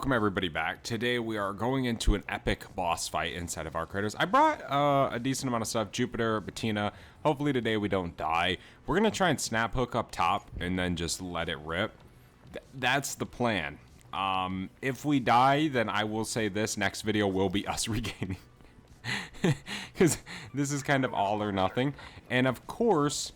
Welcome everybody back. Today we are going into an epic boss fight inside of Arc Raiders. I brought a decent amount of stuff, Jupiter, Bettina. Hopefully today we don't die. We're going to try and snap hook up top and then just let it rip. That's the plan. If we die, then I will say this next video will be us regaining. Because this is kind of all or nothing. And of course,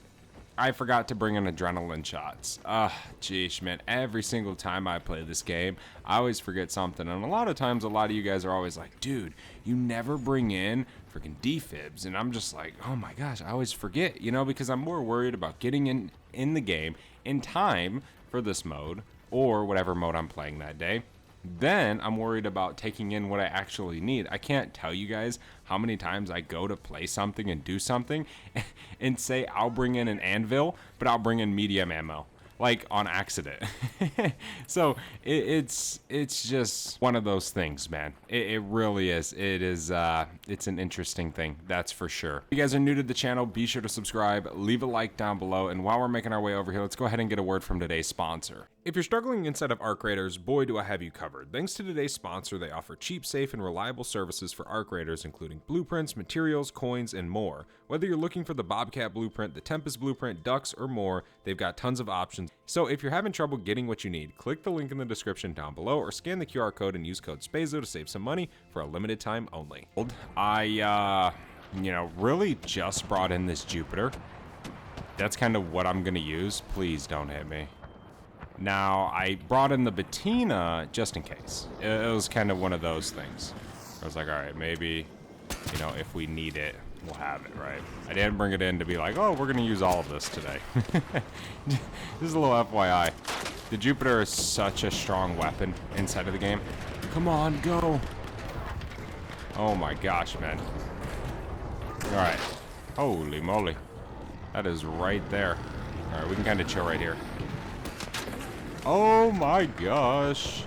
I forgot to bring in adrenaline shots. Geesh, man. Every single time I play this game, I always forget something. And a lot of times, a lot of you guys are always like, dude, you never bring in freaking defibs. And I'm just like, oh my gosh, I always forget, you know, because I'm more worried about getting in the game in time for this mode or whatever mode I'm playing that day. Then I'm worried about taking in what I actually need. I can't tell you guys how many times I go to play something and do something and say I'll bring in an anvil, but I'll bring in medium ammo, like on accident. So it's just one of those things, man. It really is. It's an interesting thing, that's for sure. If you guys are new to the channel, be sure to subscribe, leave a like down below, and while we're making our way over here, let's go ahead and get a word from today's sponsor. If you're struggling inside of Arc Raiders, boy do I have you covered. Thanks to today's sponsor, they offer cheap, safe, and reliable services for Arc Raiders, including blueprints, materials, coins, and more. Whether you're looking for the Bobcat blueprint, the Tempest blueprint, ducks, or more, they've got tons of options. So if you're having trouble getting what you need, click the link in the description down below or scan the QR code and use code SPAZO to save some money for a limited time only. I, really just brought in this Jupiter. That's kind of what I'm gonna use. Please don't hit me. Now, I brought in the Bettina just in case. It was kind of one of those things. I was like, all right, maybe, if we need it, we'll have it, right? I didn't bring it in to be like, oh, we're going to use all of this today. Just a little FYI. The Jupiter is such a strong weapon inside of the game. Come on, go. Oh my gosh, man. All right. Holy moly. That is right there. All right, we can kind of chill right here. Oh my gosh.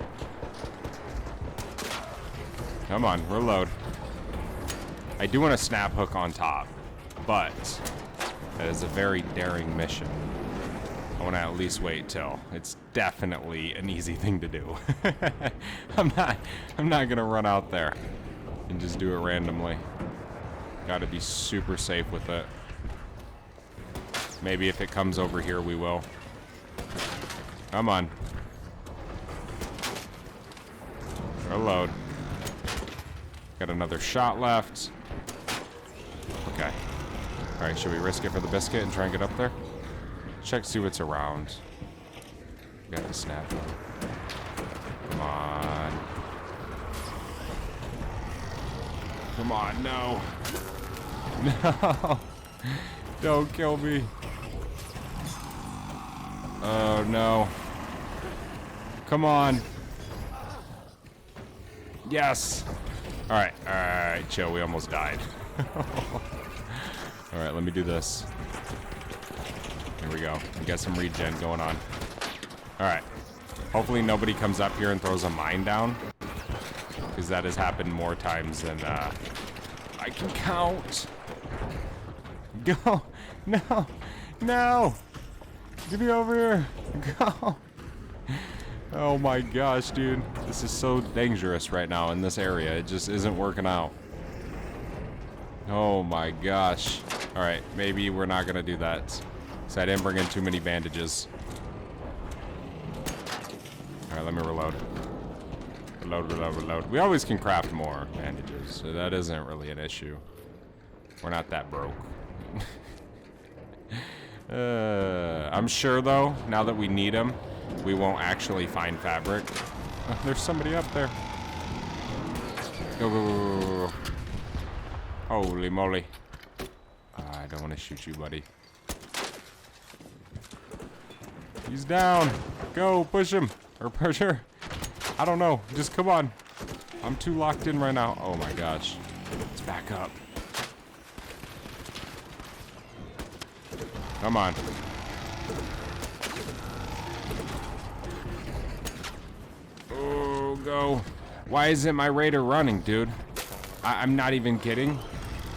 Come on, reload. I do want to snap hook on top, but that is a very daring mission. I want to at least wait till it's definitely an easy thing to do. I'm not gonna run out there and just do it randomly. Got to be super safe with it. Maybe if it comes over here, we will. Come on. Reload. Got another shot left. Okay. Alright, should we risk it for the biscuit and try and get up there? Check, see what's around. Got the snap. Come on. Come on, no. No. Don't kill me. Oh no. Come on. Yes. Alright, chill. We almost died. Alright, let me do this. Here we go. We got some regen going on. Alright. Hopefully nobody comes up here and throws a mine down. Because that has happened more times than I can count. Go. No. No. Get me over here. Go. Oh my gosh, dude. This is so dangerous right now in this area. It just isn't working out. Oh my gosh. Alright, maybe we're not gonna do that. So I didn't bring in too many bandages. Alright, let me reload. Reload. We always can craft more bandages, so that isn't really an issue. We're not that broke. I'm sure though, now that we need them, we won't actually find fabric. Oh, there's somebody up there. Go. Holy moly. I don't want to shoot you, buddy. He's down. Go, push him. Or push her. I don't know. Just come on. I'm too locked in right now. Oh my gosh. Let's back up. Come on. Oh, go. Why isn't my raider running, dude? I'm not even kidding.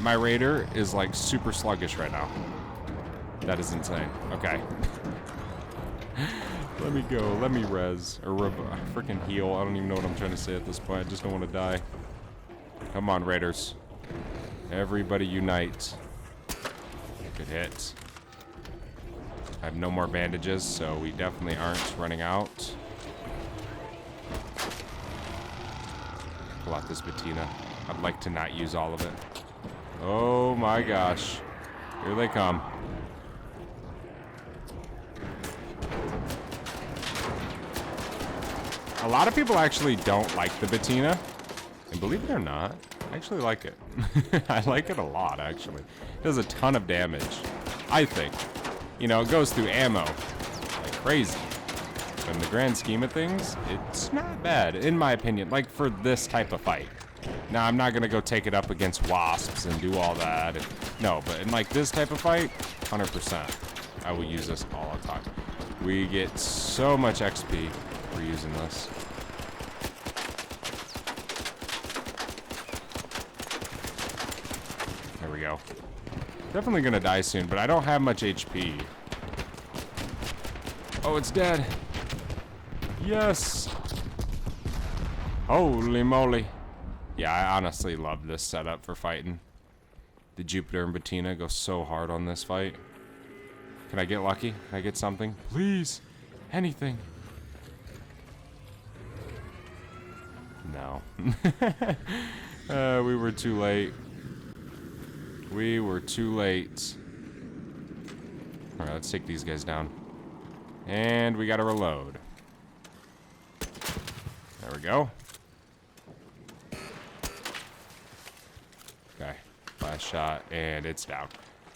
My raider is like super sluggish right now. That is insane. Okay. Let me go. Let me res. Or freaking heal. I don't even know what I'm trying to say at this point. I just don't want to die. Come on, Raiders. Everybody unite. Good hit. I have no more bandages, so we definitely aren't running out. Pull out this patina. I'd like to not use all of it. Oh my gosh. Here they come. A lot of people actually don't like the patina. And believe it or not, I actually like it. I like it a lot, actually. It does a ton of damage, I think. You know, it goes through ammo like crazy. But in the grand scheme of things, it's not bad, in my opinion, like for this type of fight. Now, I'm not going to go take it up against wasps and do all that. No, but in like this type of fight, 100%. I will use this all the time. We get so much XP for using this. There we go. Definitely gonna die soon, but I don't have much HP. Oh, it's dead. Yes. Holy moly. Yeah, I honestly love this setup for fighting. The Jupiter and Bettina go so hard on this fight. Can I get lucky? Can I get something? Please. Anything. No. We were too late. We were too late. Alright, let's take these guys down. And we gotta reload. There we go. Okay, last shot, and it's down.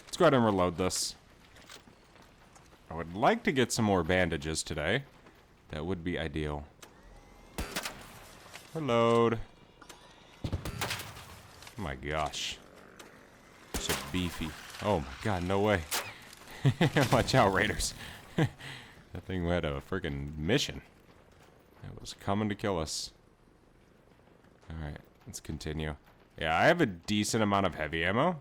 Let's go ahead and reload this. I would like to get some more bandages today. That would be ideal. Reload. Oh my gosh. So beefy. Oh my god, no way. Watch out, Raiders. That thing had a freaking mission. It was coming to kill us. Alright, let's continue. Yeah, I have a decent amount of heavy ammo.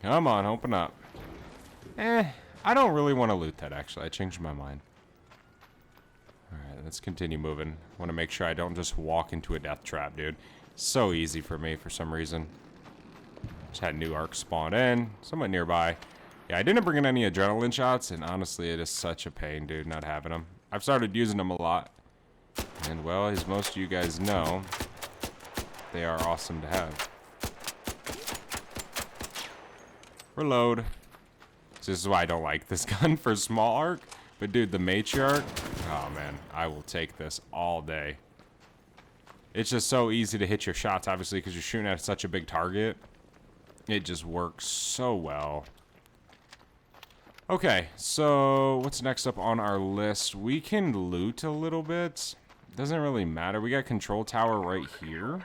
Come on, open up. I don't really want to loot that, actually. I changed my mind. Alright, let's continue moving. Want to make sure I don't just walk into a death trap, dude. So easy for me for some reason. Just had new arcs spawn in, somewhat nearby. Yeah, I didn't bring in any adrenaline shots, and honestly, it is such a pain, dude, not having them. I've started using them a lot. And, well, as most of you guys know, they are awesome to have. Reload. So this is why I don't like this gun for small arc. But, dude, the matriarch, oh, man, I will take this all day. It's just so easy to hit your shots, obviously, because you're shooting at such a big target. It just works so well. Okay, so what's next up on our list? We can loot a little bit. Doesn't really matter. We got control tower right here.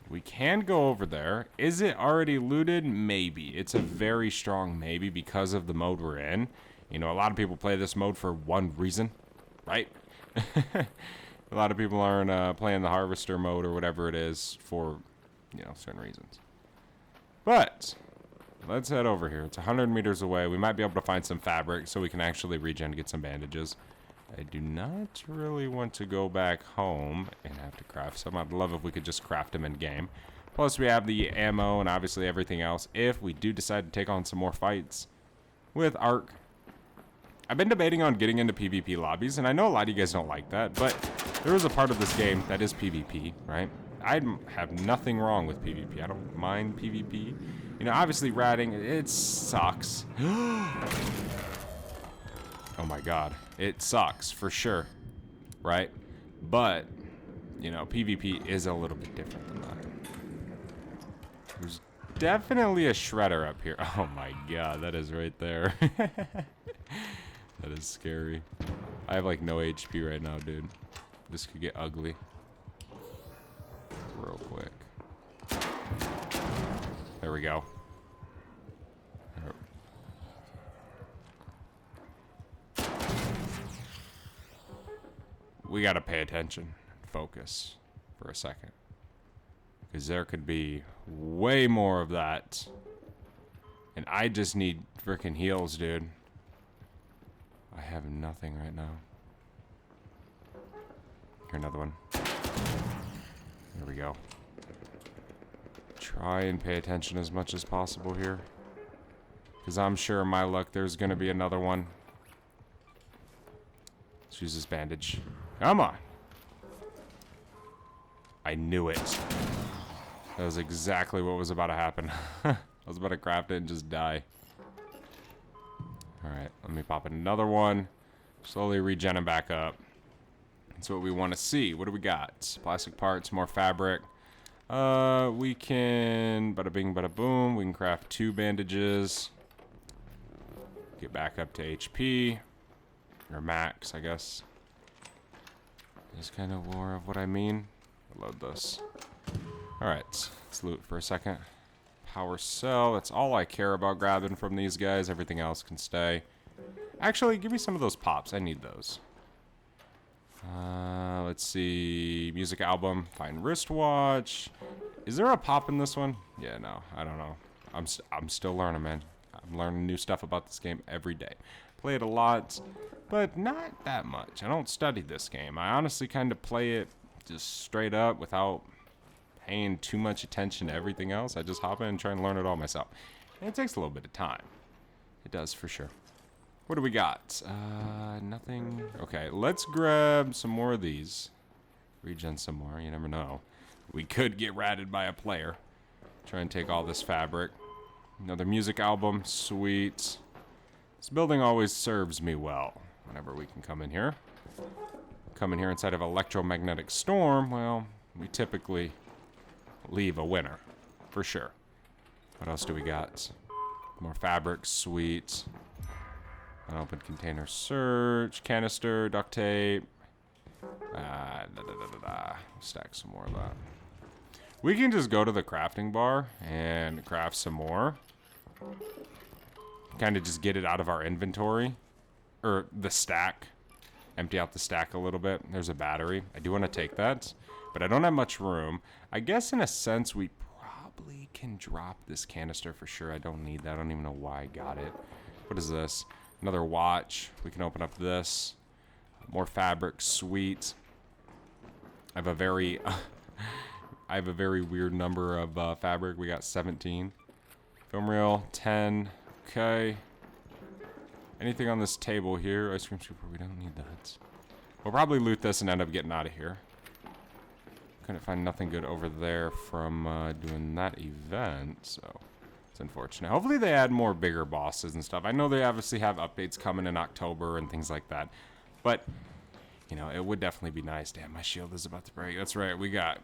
We can go over there. Is it already looted? Maybe. It's a very strong maybe because of the mode we're in. You know, a lot of people play this mode for one reason, right? A lot of people aren't playing the harvester mode or whatever it is for, you know, certain reasons. But let's head over here. It's 100 meters away. We might be able to find some fabric so we can actually regen and get some bandages. I do not really want to go back home and have to craft some. I'd love if we could just craft them in game. Plus we have the ammo and obviously everything else if we do decide to take on some more fights with Ark. I've been debating on getting into PvP lobbies, and I know a lot of you guys don't like that, but there is a part of this game that is PvP, right? I have nothing wrong with PvP. I don't mind PvP. You know, obviously ratting, it sucks. Oh my god. It sucks, for sure. Right? But, you know, PvP is a little bit different than that. There's definitely a shredder up here. Oh my god, that is right there. That is scary. I have like no HP right now, dude. This could get ugly. Real quick. There we go. We gotta pay attention. Focus for a second. Because there could be way more of that. And I just need freaking heals, dude. I have nothing right now. Here, another one. There we go. Try and pay attention as much as possible here. Because I'm sure, my luck, there's going to be another one. Let's use this bandage. Come on. I knew it. That was exactly what was about to happen. I was about to craft it and just die. Alright, let me pop another one. Slowly regen them back up. That's what we want to see. What do we got? Plastic parts, more fabric. We can... Bada bing, bada boom. We can craft 2 bandages. Get back up to HP. Or max, I guess. Is kind of more of what I mean. Load this. Alright, let's loot for a second. Power cell, that's all I care about grabbing from these guys. Everything else can stay. Actually, give me some of those pops. I need those. Let's see. Music album. Fine wristwatch. Is there a pop in this one? Yeah, no. I don't know. I'm still learning, man. I'm learning new stuff about this game every day. Play it a lot, but not that much. I don't study this game. I honestly kind of play it just straight up without paying too much attention to everything else. I just hop in and try and learn it all myself. And it takes a little bit of time. It does, for sure. What do we got? Nothing. Okay, let's grab some more of these. Regen some more. You never know. We could get ratted by a player. Try and take all this fabric. Another music album. Sweet. This building always serves me well whenever we can come in here. Come in here inside of electromagnetic storm. Well, we typically leave a winner. For sure. What else do we got? More fabric. Sweet. An open container search, canister, duct tape. Stack some more of that. We can just go to the crafting bar and craft some more. Kind of just get it out of our inventory. Or the stack. Empty out the stack a little bit. There's a battery. I do want to take that. But I don't have much room. I guess in a sense we probably can drop this canister for sure. I don't need that. I don't even know why I got it. What is this? Another watch. We can open up this. More fabric. Sweet. I have a very weird number of fabric. We got 17. Film reel 10. Okay. Anything on this table here? Ice cream scooper. We don't need that. We'll probably loot this and end up getting out of here. Couldn't find nothing good over there from doing that event, so it's unfortunate. Hopefully they add more bigger bosses and stuff. I know they obviously have updates coming in October and things like that, but you know, it would definitely be nice. Damn, my shield is about to break. That's right, we got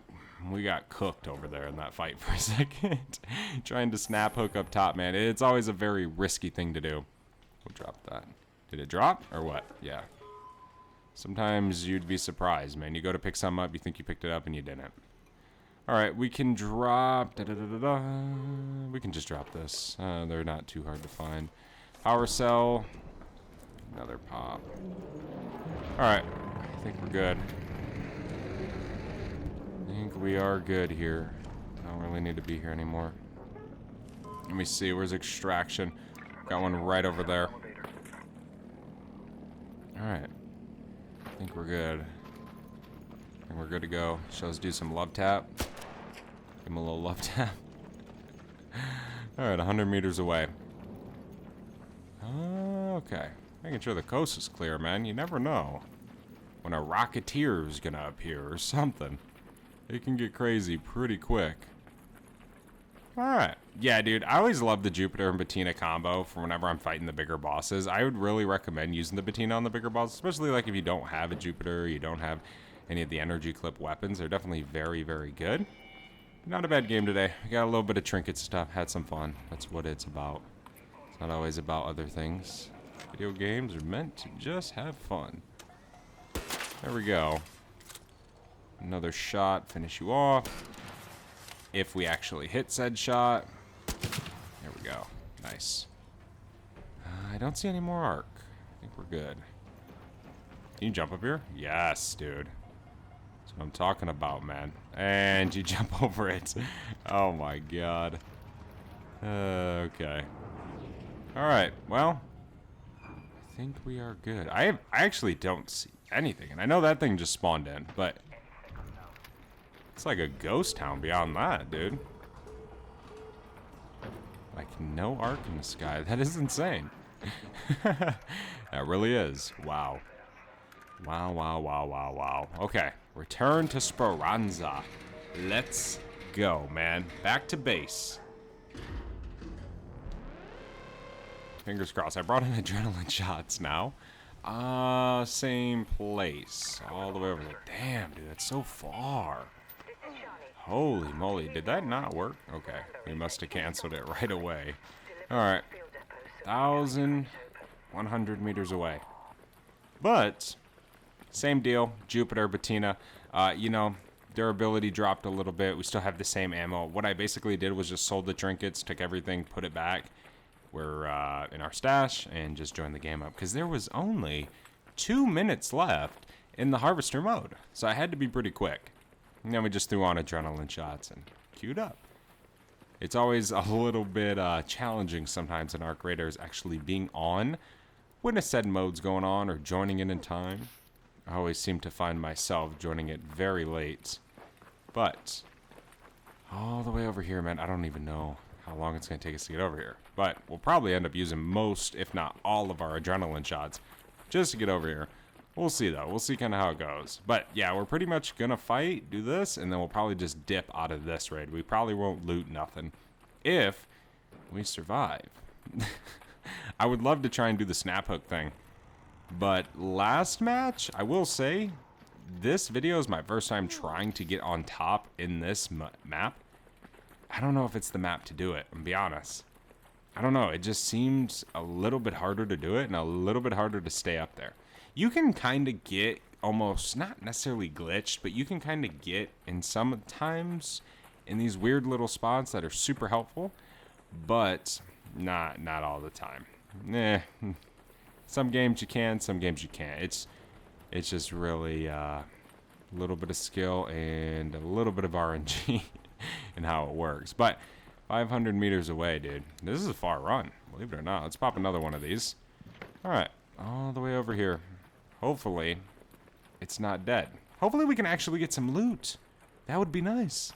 cooked over there in that fight for a second. Trying to snap hook up top, man. It's always a very risky thing to do. We'll drop that. Did it drop or what? Yeah. Sometimes you'd be surprised, man. You go to pick something up, you think you picked it up, and you didn't. Alright, we can drop... We can just drop this. They're not too hard to find. Power cell. Another pop. Alright, I think we're good. I think we are good here. I don't really need to be here anymore. Let me see, where's extraction? Got one right over there. Alright. I think we're good. I think we're good to go. So let's do some love tap. Give him a little love tap. Alright, 100 meters away. Okay. Making sure the coast is clear, man. You never know when a rocketeer is gonna appear or something. It can get crazy pretty quick. Alright. Yeah, dude, I always love the Jupiter and Patina combo for whenever I'm fighting the bigger bosses. I would really recommend using the Patina on the bigger bosses, especially like if you don't have a Jupiter, you don't have any of the energy clip weapons. They're definitely very, very good. Not a bad game today. We got a little bit of trinket stuff, had some fun. That's what it's about. It's not always about other things. Video games are meant to just have fun. There we go. Another shot, finish you off. If we actually hit said shot. There we go. Nice. I don't see any more arc. I think we're good. Can you jump up here? Yes, dude. That's what I'm talking about, man. And you jump over it. Oh my god. Okay. Alright, well. I think we are good. I actually don't see anything, and I know that thing just spawned in, but it's like a ghost town beyond that, dude. Like no arc in the sky. That is insane. That really is. Wow. Wow, wow, wow, wow, wow. Okay, return to Speranza. Let's go, man. Back to base. Fingers crossed. I brought in adrenaline shots now. Same place. All the way over there. Damn, dude, that's so far. Holy moly, did that not work? Okay, we must have canceled it right away. Alright. 1,100 meters away. But, same deal. Jupiter, Bettina. You know, durability dropped a little bit. We still have the same ammo. What I basically did was just sold the trinkets, took everything, put it back. We're in our stash and just joined the game up because there was only 2 minutes left in the harvester mode, so I had to be pretty quick. And then we just threw on adrenaline shots and queued up. It's always a little bit challenging sometimes in Arc Raiders actually being on when a said mode's going on or joining in time. I always seem to find myself joining it very late, but all the way over here, man, I don't even know how long it's going to take us to get over here. But we'll probably end up using most, if not all, of our adrenaline shots just to get over here. We'll see, though. We'll see kind of how it goes. But, yeah, we're pretty much going to fight, do this, and then we'll probably just dip out of this raid. We probably won't loot nothing if we survive. I would love to try and do the snap hook thing. But last match, I will say, this video is my first time trying to get on top in this map. I don't know if it's the map to do it, I'm gonna be honest. I don't know, it just seems a little bit harder to do it and a little bit harder to stay up there. You can kind of get almost, not necessarily glitched, but you can kind of get in sometimes in these weird little spots that are super helpful, but not all the time. Some games you can, some games you can't. It's just really a little bit of skill and a little bit of RNG and how it works. But 500 meters away, dude. This is a far run, believe it or not. Let's pop another one of these. All right, all the way over here. Hopefully, it's not dead. Hopefully, we can actually get some loot. That would be nice.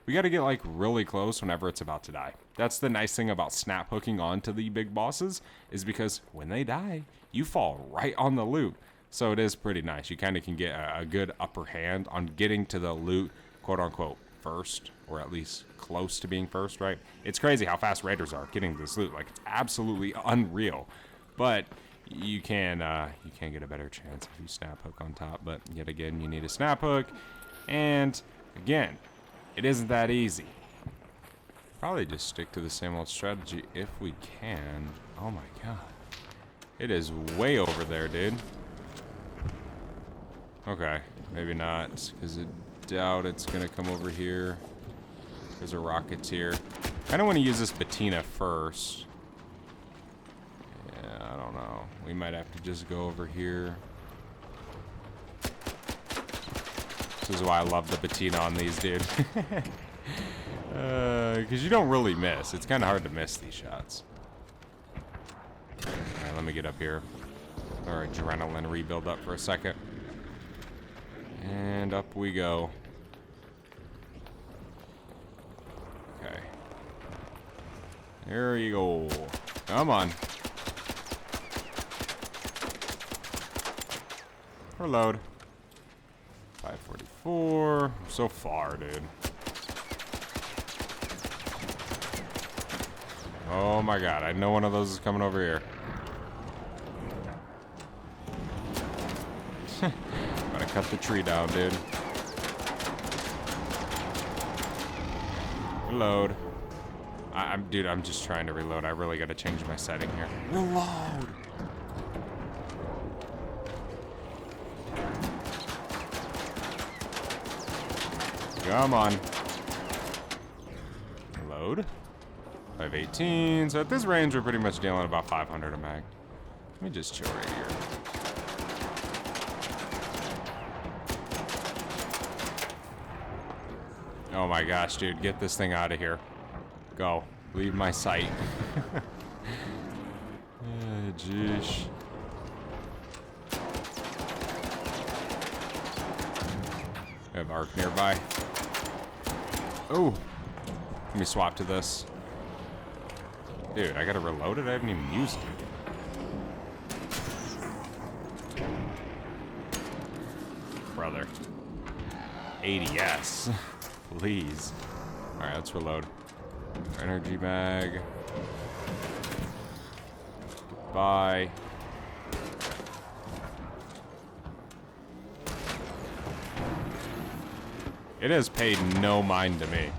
We got to get, like, really close whenever it's about to die. That's the nice thing about snap hooking onto the big bosses, is because when they die, you fall right on the loot. So it is pretty nice. You kind of can get a good upper hand on getting to the loot, quote-unquote, first, or at least close to being first, right? It's crazy how fast raiders are getting to this loot. Like, it's absolutely unreal. But you can get a better chance if you snap hook on top. But yet again, you need a snap hook. And again, it isn't that easy. Probably just stick to the same old strategy if we can. Oh my god. It is way over there, dude. Okay, maybe not, because I doubt it's going to come over here. There's a Rocketeer. I don't want to use this Bettina first. Yeah, I don't know. We might have to just go over here. This is why I love the Bettina on these, dude. Because you don't really miss. It's kind of hard to miss these shots. Alright, let me get up here. Our adrenaline rebuild up for a second. And up we go. Okay. There you go. Come on. Reload. 544. So far, dude. Oh my god, I know one of those is coming over here. Gotta cut the tree down, dude. Reload. Dude, I'm just trying to reload. I really gotta change my setting here. Reload! Come on. Reload. 518. So at this range, we're pretty much dealing about 500 a mag. Let me just chill right here. Oh my gosh, dude. Get this thing out of here. Go. Leave my sight. Jeez. We have arc nearby. Oh, let me swap to this. Dude, I gotta reload it? I haven't even used it. Brother. ADS. Please. Alright, let's reload. Energy bag. Bye. It has paid no mind to me.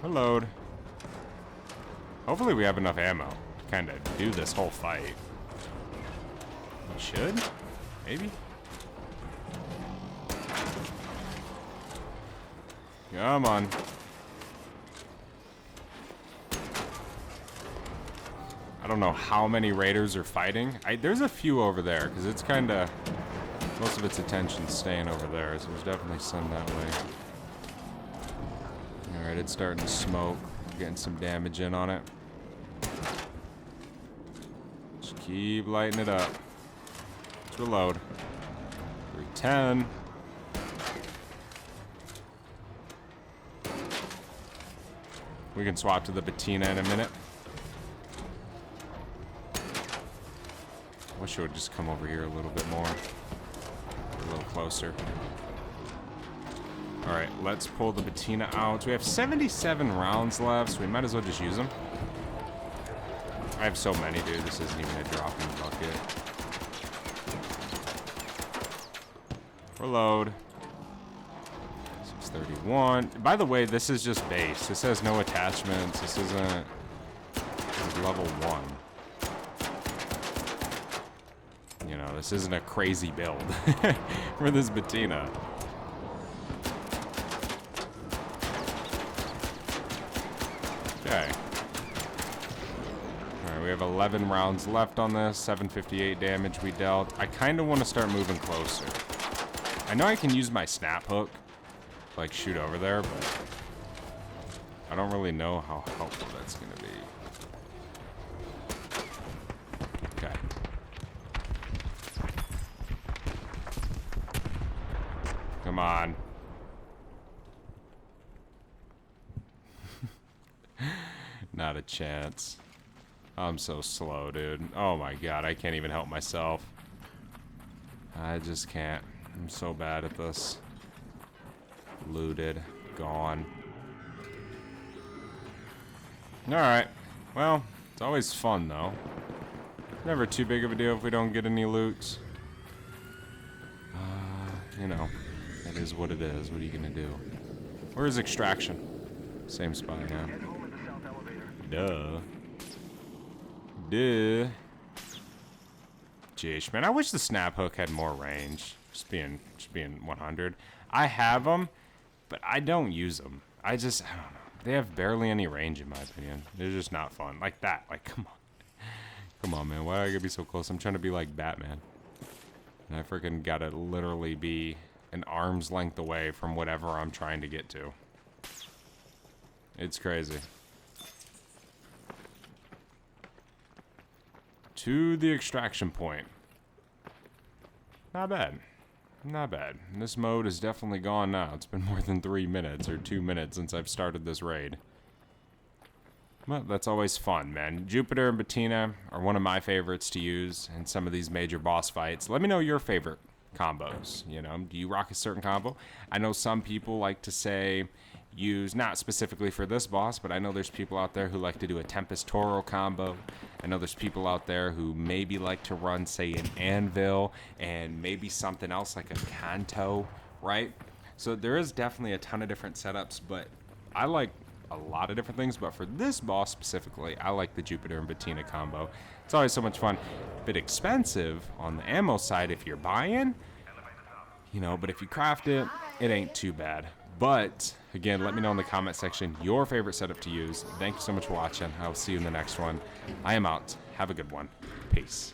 Reload. Hopefully we have enough ammo to kind of do this whole fight. We should? Maybe? Come on. I don't know how many raiders are fighting. There's a few over there, because it's kind of... Most of its attention's staying over there, so there's definitely some that way. Alright, it's starting to smoke. Getting some damage in on it. Just keep lighting it up. Let's reload. 310. We can swap to the Bettina in a minute. Wish it would just come over here a little bit more. A little closer. Alright, let's pull the Bettina out. We have 77 rounds left, so we might as well just use them. I have so many, dude. This isn't even a drop in the bucket. Reload. 631. By the way, this is just base. This has no attachments. This isn't... This is level 1. You know, this isn't a crazy build for this Bettina. Okay. Alright, we have 11 rounds left on this. 758 damage we dealt. I kind of want to start moving closer. I know I can use my snap hook, like shoot over there, but I don't really know how helpful that's going to be. Okay. Come on. Not a chance. I'm so slow, dude. Oh my god, I can't even help myself. I just can't. I'm so bad at this. Looted. Gone. Alright. Well, it's always fun, though. Never too big of a deal if we don't get any loot. You know, that is what it is. What are you gonna do? Where's extraction? Same spot now. Duh. Duh. Jeez, man, I wish the snap hook had more range. Just being 100. I have them, but I don't use them. I don't know. They have barely any range in my opinion. They're just not fun. Like that. Like, come on. Come on, man. Why do I gotta be so close? I'm trying to be like Batman. And I freaking gotta literally be an arm's length away from whatever I'm trying to get to. It's crazy. To the extraction point. Not bad. Not bad. This mode is definitely gone now. It's been more than 3 minutes or 2 minutes since I've started this raid. Well, that's always fun, man. Jupiter and Bettina are one of my favorites to use in some of these major boss fights. Let me know your favorite combos. You know, do you rock a certain combo? I know some people like to say use, not specifically for this boss, but I know there's people out there who like to do a Tempest Toro combo. I know there's people out there who maybe like to run, say, an Anvil and maybe something else like a Kanto, right? So there is definitely a ton of different setups, but I like a lot of different things. But for this boss specifically, I like the Jupiter and Bettina combo. It's always so much fun. A bit expensive on the ammo side if you're buying, you know, but if you craft it, it ain't too bad. But again, let me know in the comment section your favorite setup to use. Thank you so much for watching. I'll see you in the next one. I am out. Have a good one. Peace.